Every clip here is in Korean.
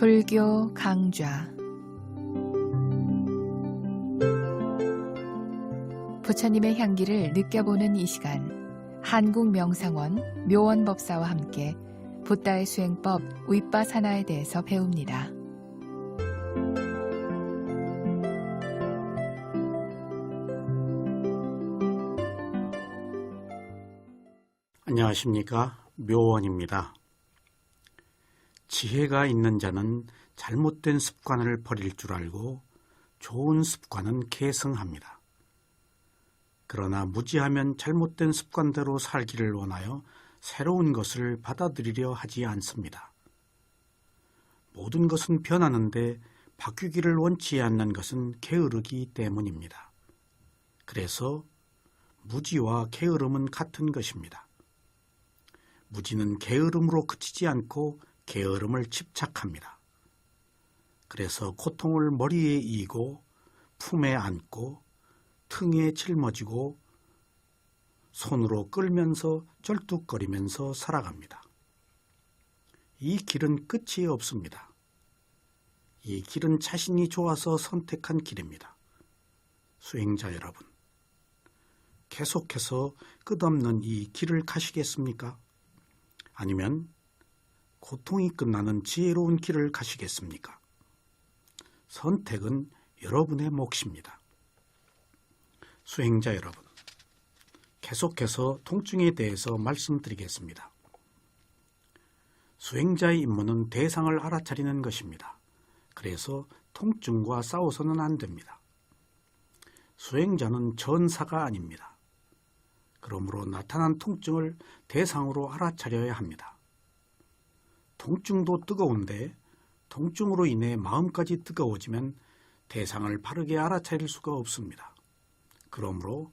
불교 강좌 부처님의 향기를 느껴보는 이 시간, 한국명상원 묘원법사와 함께 붓다의 수행법 윗바사나에 대해서 배웁니다. 안녕하십니까, 묘원입니다. 지혜가 있는 자는 잘못된 습관을 버릴 줄 알고 좋은 습관은 계승합니다. 그러나 무지하면 잘못된 습관대로 살기를 원하여 새로운 것을 받아들이려 하지 않습니다. 모든 것은 변하는데 바뀌기를 원치 않는 것은 게으르기 때문입니다. 그래서 무지와 게으름은 같은 것입니다. 무지는 게으름으로 그치지 않고 게으름을 집착합니다. 그래서 고통을 머리에 이고 품에 안고 등에 짊어지고 손으로 끌면서 절뚝거리면서 살아갑니다. 이 길은 끝이 없습니다. 이 길은 자신이 좋아서 선택한 길입니다. 수행자 여러분, 계속해서 끝없는 이 길을 가시겠습니까? 아니면 고통이 끝나는 지혜로운 길을 가시겠습니까? 선택은 여러분의 몫입니다. 수행자 여러분, 계속해서 통증에 대해서 말씀드리겠습니다. 수행자의 임무는 대상을 알아차리는 것입니다. 그래서 통증과 싸워서는 안 됩니다. 수행자는 전사가 아닙니다. 그러므로 나타난 통증을 대상으로 알아차려야 합니다. 통증도 뜨거운데 통증으로 인해 마음까지 뜨거워지면 대상을 바르게 알아차릴 수가 없습니다. 그러므로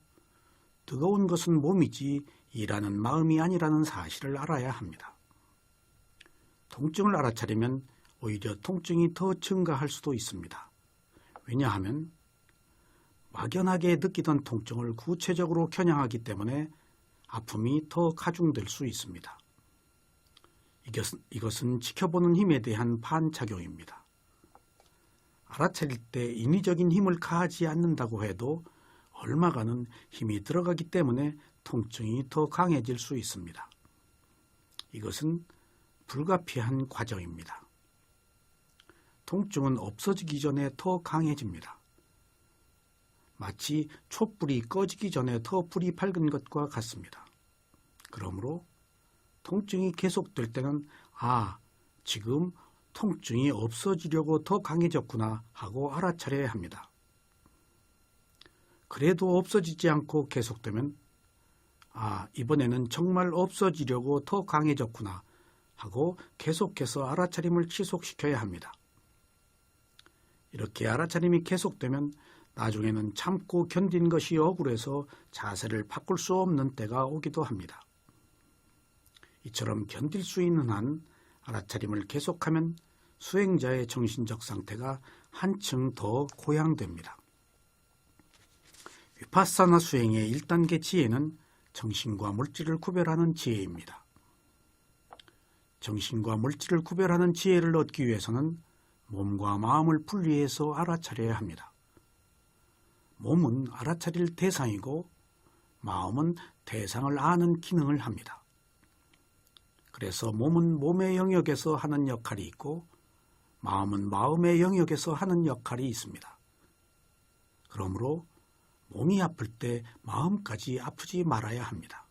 뜨거운 것은 몸이지 일하는 마음이 아니라는 사실을 알아야 합니다. 통증을 알아차리면 오히려 통증이 더 증가할 수도 있습니다. 왜냐하면 막연하게 느끼던 통증을 구체적으로 겨냥하기 때문에 아픔이 더 가중될 수 있습니다. 이것은 지켜보는 힘에 대한 반작용입니다. 알아차릴 때 인위적인 힘을 가하지 않는다고 해도 얼마간은 힘이 들어가기 때문에 통증이 더 강해질 수 있습니다. 이것은 불가피한 과정입니다. 통증은 없어지기 전에 더 강해집니다. 마치 촛불이 꺼지기 전에 더 불이 밝은 것과 같습니다. 그러므로 통증이 계속될 때는 지금 통증이 없어지려고 더 강해졌구나 하고 알아차려야 합니다. 그래도 없어지지 않고 계속되면 이번에는 정말 없어지려고 더 강해졌구나 하고 계속해서 알아차림을 지속시켜야 합니다. 이렇게 알아차림이 계속되면 나중에는 참고 견딘 것이 억울해서 자세를 바꿀 수 없는 때가 오기도 합니다. 이처럼 견딜 수 있는 한 알아차림을 계속하면 수행자의 정신적 상태가 한층 더 고양됩니다. 위파사나 수행의 1단계 지혜는 정신과 물질을 구별하는 지혜입니다. 정신과 물질을 구별하는 지혜를 얻기 위해서는 몸과 마음을 분리해서 알아차려야 합니다. 몸은 알아차릴 대상이고 마음은 대상을 아는 기능을 합니다. 그래서 몸은 몸의 영역에서 하는 역할이 있고 마음은 마음의 영역에서 하는 역할이 있습니다. 그러므로 몸이 아플 때 마음까지 아프지 말아야 합니다.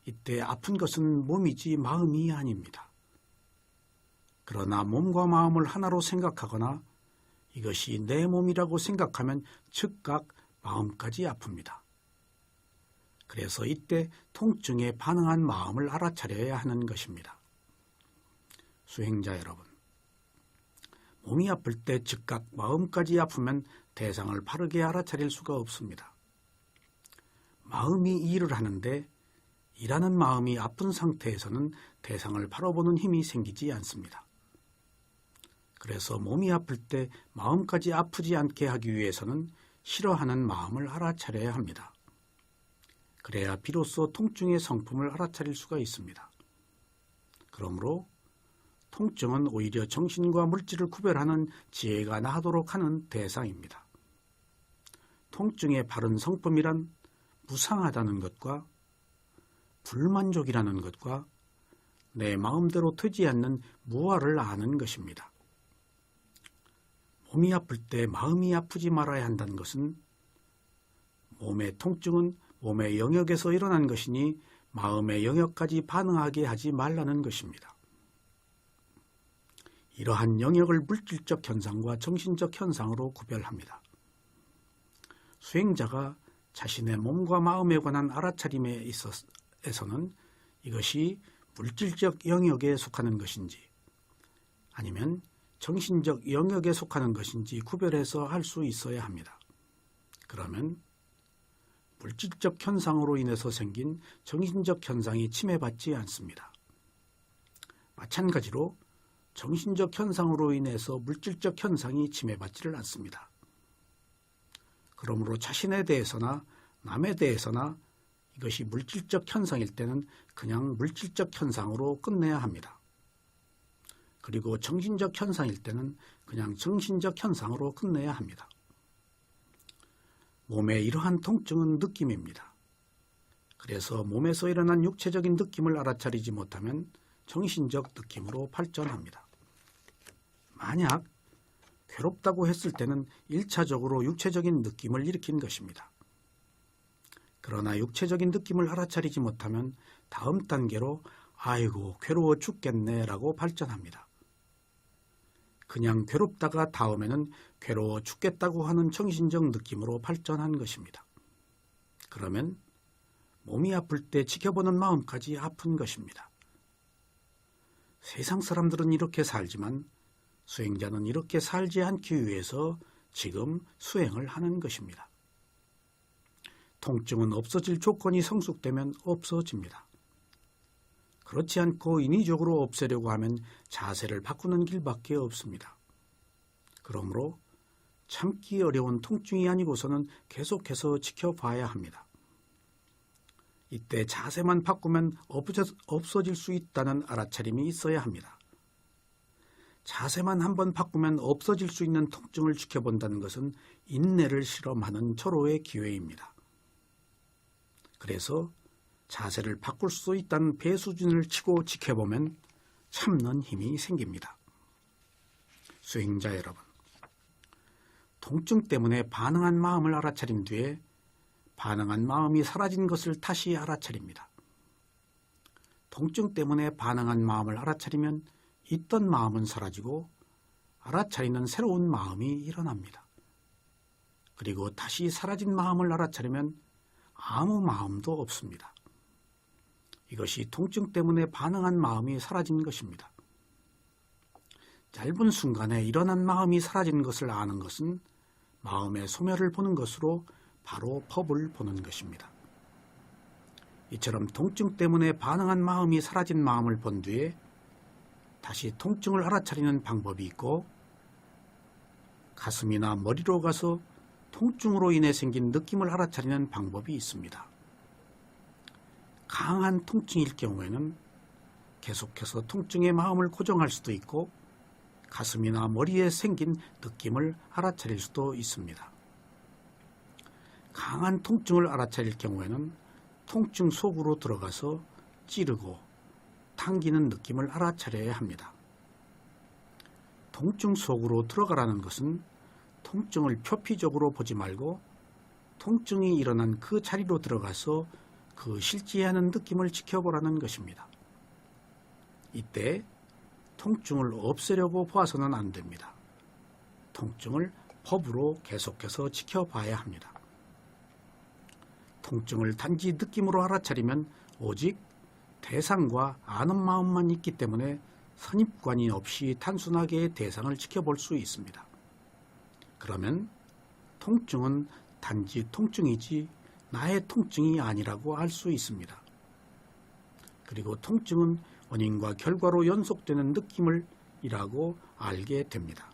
이때 아픈 것은 몸이지 마음이 아닙니다. 그러나 몸과 마음을 하나로 생각하거나 이것이 내 몸이라고 생각하면 즉각 마음까지 아픕니다. 그래서 이때 통증에 반응한 마음을 알아차려야 하는 것입니다. 수행자 여러분, 몸이 아플 때 즉각 마음까지 아프면 대상을 바르게 알아차릴 수가 없습니다. 마음이 일을 하는데 일하는 마음이 아픈 상태에서는 대상을 바라보는 힘이 생기지 않습니다. 그래서 몸이 아플 때 마음까지 아프지 않게 하기 위해서는 싫어하는 마음을 알아차려야 합니다. 그래야 비로소 통증의 성품을 알아차릴 수가 있습니다. 그러므로 통증은 오히려 정신과 물질을 구별하는 지혜가 나도록 하는 대상입니다. 통증의 바른 성품이란 무상하다는 것과 불만족이라는 것과 내 마음대로 되지 않는 무아를 아는 것입니다. 몸이 아플 때 마음이 아프지 말아야 한다는 것은 몸의 통증은 몸의 영역에서 일어난 것이니 마음의 영역까지 반응하게 하지 말라는 것입니다. 이러한 영역을 물질적 현상과 정신적 현상으로 구별합니다. 수행자가 자신의 몸과 마음에 관한 알아차림에 있어서는 이것이 물질적 영역에 속하는 것인지 아니면 정신적 영역에 속하는 것인지 구별해서 할 수 있어야 합니다. 그러면 물질적 현상으로 인해서 생긴 정신적 현상이 침해받지 않습니다. 마찬가지로 정신적 현상으로 인해서 물질적 현상이 침해받지를 않습니다. 그러므로 자신에 대해서나 남에 대해서나 이것이 물질적 현상일 때는 그냥 물질적 현상으로 끝내야 합니다. 그리고 정신적 현상일 때는 그냥 정신적 현상으로 끝내야 합니다. 몸의 이러한 통증은 느낌입니다. 그래서 몸에서 일어난 육체적인 느낌을 알아차리지 못하면 정신적 느낌으로 발전합니다. 만약 괴롭다고 했을 때는 1차적으로 육체적인 느낌을 일으킨 것입니다. 그러나 육체적인 느낌을 알아차리지 못하면 다음 단계로 아이고 괴로워 죽겠네 라고 발전합니다. 그냥 괴롭다가 다음에는 괴로워 죽겠다고 하는 정신적 느낌으로 발전한 것입니다. 그러면 몸이 아플 때 지켜보는 마음까지 아픈 것입니다. 세상 사람들은 이렇게 살지만 수행자는 이렇게 살지 않기 위해서 지금 수행을 하는 것입니다. 통증은 없어질 조건이 성숙되면 없어집니다. 그렇지 않고 인위적으로 없애려고 하면 자세를 바꾸는 길밖에 없습니다. 그러므로 참기 어려운 통증이 아니고서는 계속해서 지켜봐야 합니다. 이때 자세만 바꾸면 없어질 수 있다는 알아차림이 있어야 합니다. 자세만 한번 바꾸면 없어질 수 있는 통증을 지켜본다는 것은 인내를 실험하는 절호의 기회입니다. 그래서 자세를 바꿀 수 있다는 배수진을 치고 지켜보면 참는 힘이 생깁니다. 수행자 여러분, 통증 때문에 반응한 마음을 알아차린 뒤에 반응한 마음이 사라진 것을 다시 알아차립니다. 통증 때문에 반응한 마음을 알아차리면 있던 마음은 사라지고 알아차리는 새로운 마음이 일어납니다. 그리고 다시 사라진 마음을 알아차리면 아무 마음도 없습니다. 이것이 통증 때문에 반응한 마음이 사라진 것입니다. 짧은 순간에 일어난 마음이 사라진 것을 아는 것은 마음의 소멸을 보는 것으로 바로 법을 보는 것입니다. 이처럼 통증 때문에 반응한 마음이 사라진 마음을 본 뒤에 다시 통증을 알아차리는 방법이 있고 가슴이나 머리로 가서 통증으로 인해 생긴 느낌을 알아차리는 방법이 있습니다. 강한 통증일 경우에는 계속해서 통증의 마음을 고정할 수도 있고 가슴이나 머리에 생긴 느낌을 알아차릴 수도 있습니다. 강한 통증을 알아차릴 경우에는 통증 속으로 들어가서 찌르고 당기는 느낌을 알아차려야 합니다. 통증 속으로 들어가라는 것은 통증을 표피적으로 보지 말고 통증이 일어난 그 자리로 들어가서 그 실지하는 느낌을 지켜보라는 것입니다. 이때 통증을 없애려고 봐서는 안 됩니다. 통증을 법으로 계속해서 지켜봐야 합니다. 통증을 단지 느낌으로 알아차리면 오직 대상과 아는 마음만 있기 때문에 선입관이 없이 단순하게 대상을 지켜볼 수 있습니다. 그러면 통증은 단지 통증이지 나의 통증이 아니라고 알 수 있습니다. 그리고 통증은 원인과 결과로 연속되는 느낌을 이라고 알게 됩니다.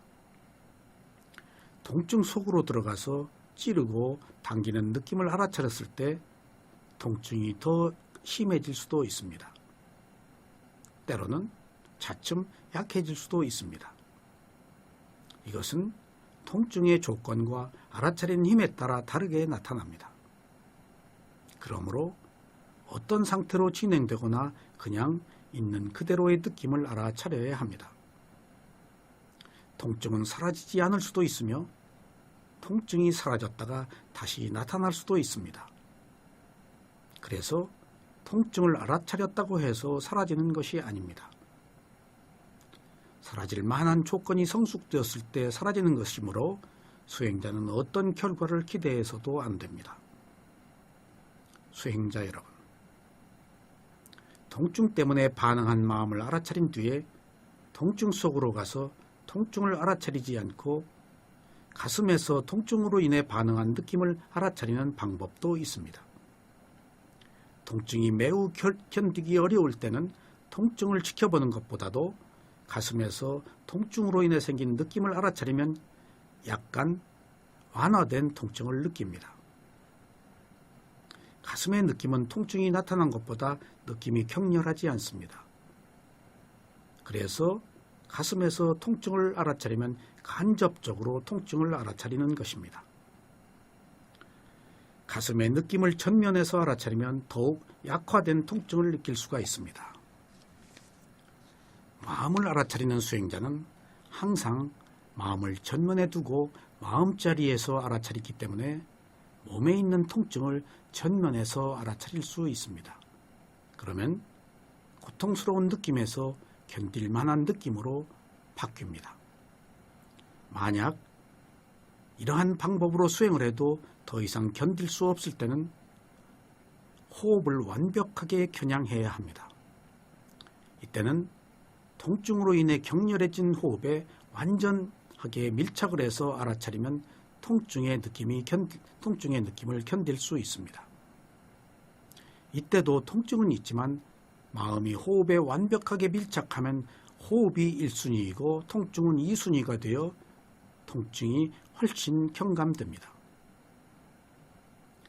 통증 속으로 들어가서 찌르고 당기는 느낌을 알아차렸을 때 통증이 더 심해질 수도 있습니다. 때로는 차츰 약해질 수도 있습니다. 이것은 통증의 조건과 알아차리는 힘에 따라 다르게 나타납니다. 그러므로 어떤 상태로 진행되거나 그냥 있는 그대로의 느낌을 알아차려야 합니다. 통증은 사라지지 않을 수도 있으며 통증이 사라졌다가 다시 나타날 수도 있습니다. 그래서 통증을 알아차렸다고 해서 사라지는 것이 아닙니다. 사라질 만한 조건이 성숙되었을 때 사라지는 것이므로 수행자는 어떤 결과를 기대해서도 안 됩니다. 수행자 여러분, 통증 때문에 반응한 마음을 알아차린 뒤에 통증 속으로 가서 통증을 알아차리지 않고 가슴에서 통증으로 인해 반응한 느낌을 알아차리는 방법도 있습니다. 통증이 매우 견디기 어려울 때는 통증을 지켜보는 것보다도 가슴에서 통증으로 인해 생긴 느낌을 알아차리면 약간 완화된 통증을 느낍니다. 가슴의 느낌은 통증이 나타난 것보다 느낌이 격렬하지 않습니다. 그래서 가슴에서 통증을 알아차리면 간접적으로 통증을 알아차리는 것입니다. 가슴의 느낌을 전면에서 알아차리면 더욱 약화된 통증을 느낄 수가 있습니다. 마음을 알아차리는 수행자는 항상 마음을 전면에 두고 마음자리에서 알아차리기 때문에 몸에 있는 통증을 전면에서 알아차릴 수 있습니다. 그러면 고통스러운 느낌에서 견딜 만한 느낌으로 바뀝니다. 만약 이러한 방법으로 수행을 해도 더 이상 견딜 수 없을 때는 호흡을 완벽하게 겨냥해야 합니다. 이때는 통증으로 인해 격렬해진 호흡에 완전하게 밀착을 해서 알아차리면 통증의 느낌을 견딜 수 있습니다. 이때도 통증은 있지만 마음이 호흡에 완벽하게 밀착하면 호흡이 1순위이고 통증은 2순위가 되어 통증이 훨씬 경감됩니다.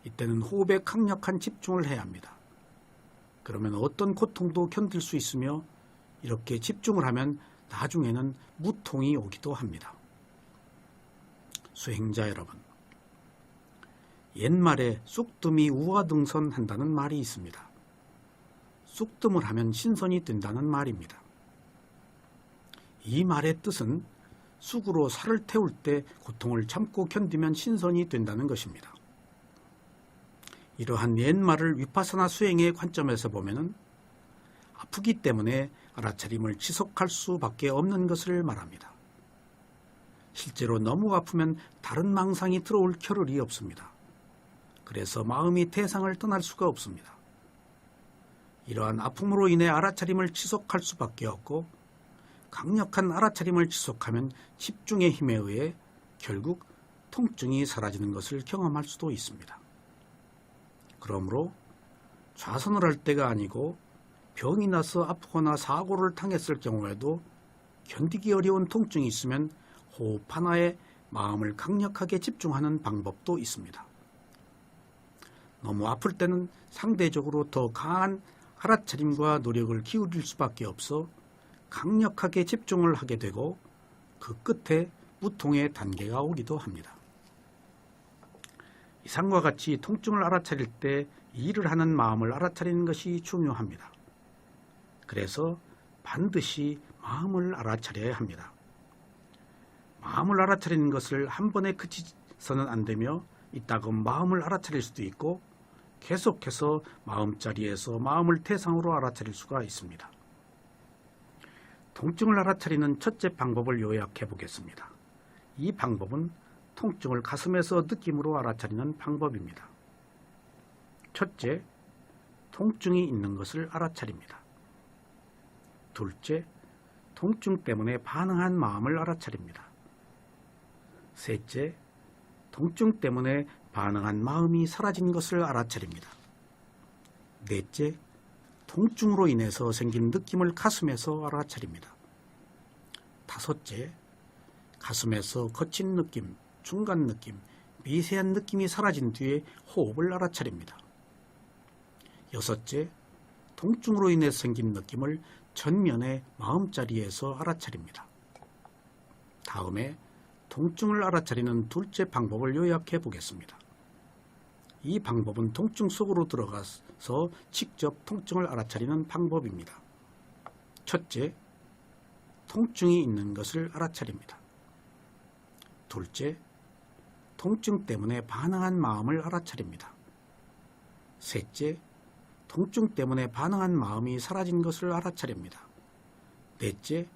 이때는 호흡에 강력한 집중을 해야 합니다. 그러면 어떤 고통도 견딜 수 있으며 이렇게 집중을 하면 나중에는 무통이 오기도 합니다. 수행자 여러분, 옛말에 쑥뜸이 우화등선한다는 말이 있습니다. 쑥뜸을 하면 신선이 된다는 말입니다. 이 말의 뜻은 쑥으로 살을 태울 때 고통을 참고 견디면 신선이 된다는 것입니다. 이러한 옛말을 위파사나 수행의 관점에서 보면 아프기 때문에 알아차림을 지속할 수밖에 없는 것을 말합니다. 실제로 너무 아프면 다른 망상이 들어올 겨를이 없습니다. 그래서 마음이 태상을 떠날 수가 없습니다. 이러한 아픔으로 인해 알아차림을 지속할 수밖에 없고 강력한 알아차림을 지속하면 집중의 힘에 의해 결국 통증이 사라지는 것을 경험할 수도 있습니다. 그러므로 좌선을 할 때가 아니고 병이 나서 아프거나 사고를 당했을 경우에도 견디기 어려운 통증이 있으면 호흡 하나에 마음을 강력하게 집중하는 방법도 있습니다. 너무 아플 때는 상대적으로 더 강한 알아차림과 노력을 기울일 수밖에 없어 강력하게 집중을 하게 되고 그 끝에 무통의 단계가 오기도 합니다. 이상과 같이 통증을 알아차릴 때 일을 하는 마음을 알아차리는 것이 중요합니다. 그래서 반드시 마음을 알아차려야 합니다. 마음을 알아차리는 것을 한 번에 그치서는 안 되며 이따금 마음을 알아차릴 수도 있고 계속해서 마음자리에서 마음을 태상으로 알아차릴 수가 있습니다. 통증을 알아차리는 첫째 방법을 요약해 보겠습니다. 이 방법은 통증을 가슴에서 느낌으로 알아차리는 방법입니다. 첫째, 통증이 있는 것을 알아차립니다. 둘째, 통증 때문에 반응한 마음을 알아차립니다. 셋째, 통증 때문에 반응한 마음이 사라진 것을 알아차립니다. 넷째, 통증으로 인해서 생긴 느낌을 가슴에서 알아차립니다. 다섯째, 가슴에서 거친 느낌, 중간 느낌, 미세한 느낌이 사라진 뒤에 호흡을 알아차립니다. 여섯째, 통증으로 인해 생긴 느낌을 전면의 마음자리에서 알아차립니다. 다음에 통증을 알아차리는 둘째 방법을 요약해 보겠습니다. 이 방법은 통증 속으로 들어가서 직접 통증을 알아차리는 방법입니다. 첫째, 통증이 있는 것을 알아차립니다. 둘째, 통증 때문에 반응한 마음을 알아차립니다. 셋째, 통증 때문에 반응한 마음이 사라진 것을 알아차립니다. 넷째,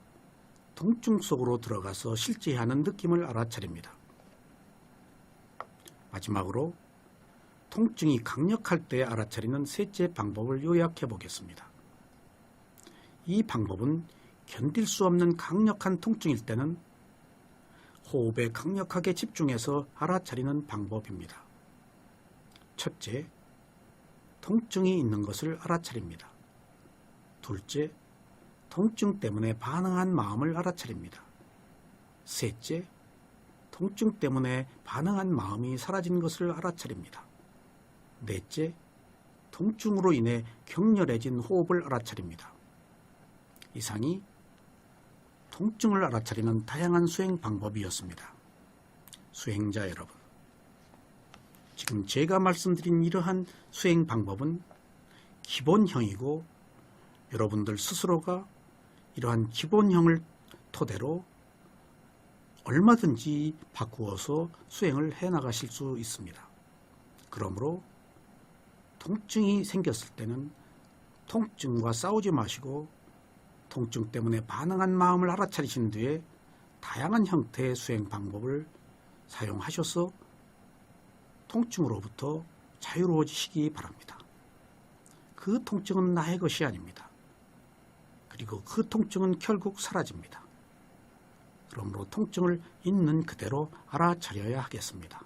통증 속으로 들어가서 실제하는 느낌을 알아차립니다. 마지막으로 통증이 강력할 때 알아차리는 셋째 방법을 요약해 보겠습니다. 이 방법은 견딜 수 없는 강력한 통증일 때는 호흡에 강력하게 집중해서 알아차리는 방법입니다. 첫째, 통증이 있는 것을 알아차립니다. 둘째, 통증 때문에 반응한 마음을 알아차립니다. 셋째, 통증 때문에 반응한 마음이 사라진 것을 알아차립니다. 넷째, 통증으로 인해 격렬해진 호흡을 알아차립니다. 이상이 통증을 알아차리는 다양한 수행 방법이었습니다. 수행자 여러분, 지금 제가 말씀드린 이러한 수행 방법은 기본형이고 여러분들 스스로가 이러한 기본형을 토대로 얼마든지 바꾸어서 수행을 해나가실 수 있습니다. 그러므로 통증이 생겼을 때는 통증과 싸우지 마시고 통증 때문에 반응한 마음을 알아차리신 뒤에 다양한 형태의 수행 방법을 사용하셔서 통증으로부터 자유로워지시기 바랍니다. 그 통증은 나의 것이 아닙니다. 그리고 그 통증은 결국 사라집니다. 그러므로 통증을 있는 그대로 알아차려야 하겠습니다.